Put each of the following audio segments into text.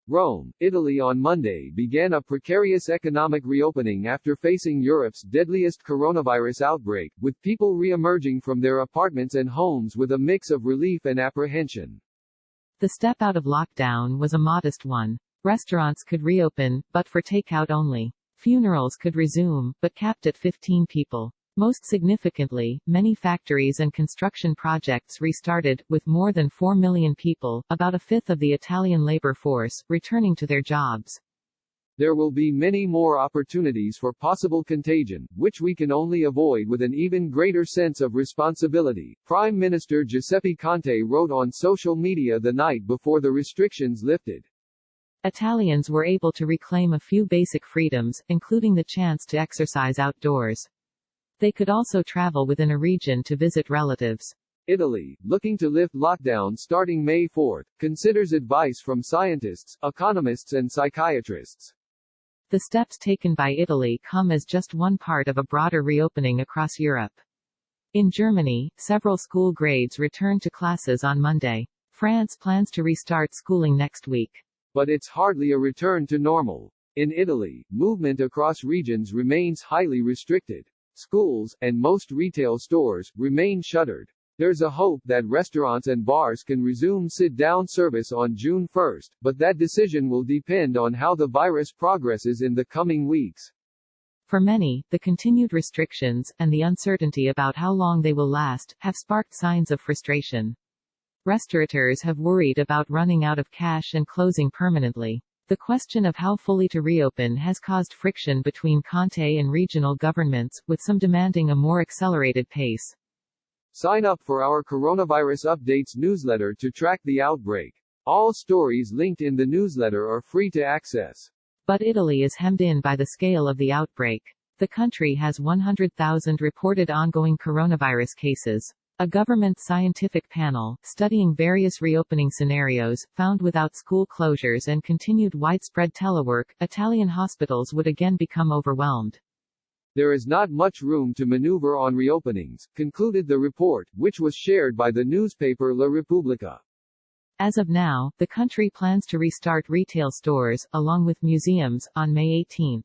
Rome, Italy on Monday began a precarious economic reopening after facing Europe's deadliest coronavirus outbreak, with people re-emerging from their apartments and homes with a mix of relief and apprehension. The step out of lockdown was a modest one. Restaurants could reopen, but for takeout only. Funerals could resume, but capped at 15 people. Most significantly, many factories and construction projects restarted, with more than 4 million people, about a fifth of the Italian labor force, returning to their jobs. There will be many more opportunities for possible contagion, which we can only avoid with an even greater sense of responsibility, Prime Minister Giuseppe Conte wrote on social media the night before the restrictions lifted. Italians were able to reclaim a few basic freedoms, including the chance to exercise outdoors. They could also travel within a region to visit relatives. Italy, looking to lift lockdown starting May 4, considers advice from scientists, economists and psychiatrists. The steps taken by Italy come as just one part of a broader reopening across Europe. In Germany, several school grades returned to classes on Monday. France plans to restart schooling next week. But it's hardly a return to normal. In Italy, movement across regions remains highly restricted. Schools, and most retail stores, remain shuttered. There's a hope that restaurants and bars can resume sit-down service on June 1, but that decision will depend on how the virus progresses in the coming weeks. For many, the continued restrictions, and the uncertainty about how long they will last, have sparked signs of frustration. Restaurateurs have worried about running out of cash and closing permanently. The question of how fully to reopen has caused friction between Conte and regional governments, with some demanding a more accelerated pace. Sign up for our Coronavirus Updates newsletter to track the outbreak. All stories linked in the newsletter are free to access. But Italy is hemmed in by the scale of the outbreak. The country has 100,000 reported ongoing coronavirus cases. A government scientific panel, studying various reopening scenarios, found without school closures and continued widespread telework, Italian hospitals would again become overwhelmed. There is not much room to maneuver on reopenings, concluded the report, which was shared by the newspaper La Repubblica. As of now, the country plans to restart retail stores, along with museums, on May 18.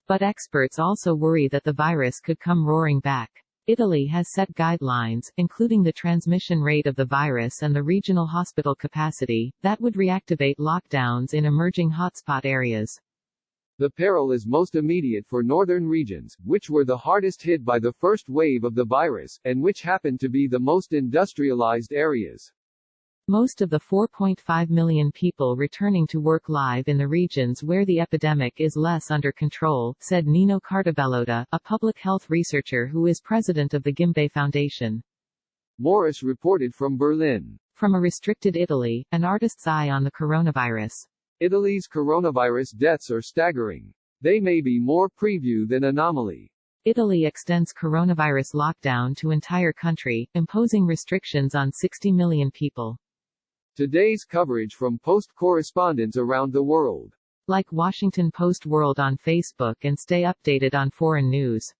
But experts also worry that the virus could come roaring back. Italy has set guidelines, including the transmission rate of the virus and the regional hospital capacity, that would reactivate lockdowns in emerging hotspot areas. The peril is most immediate for northern regions, which were the hardest hit by the first wave of the virus, and which happen to be the most industrialized areas. Most of the 4.5 million people returning to work live in the regions where the epidemic is less under control, said Nino Cartabellota, a public health researcher who is president of the Gimbe Foundation. Morris reported from Berlin. From a restricted Italy, an artist's eye on the coronavirus. Italy's coronavirus deaths are staggering. They may be more preview than anomaly. Italy extends coronavirus lockdown to entire country, imposing restrictions on 60 million people. Today's coverage from Post correspondents around the world. Like Washington Post World on Facebook and stay updated on foreign news.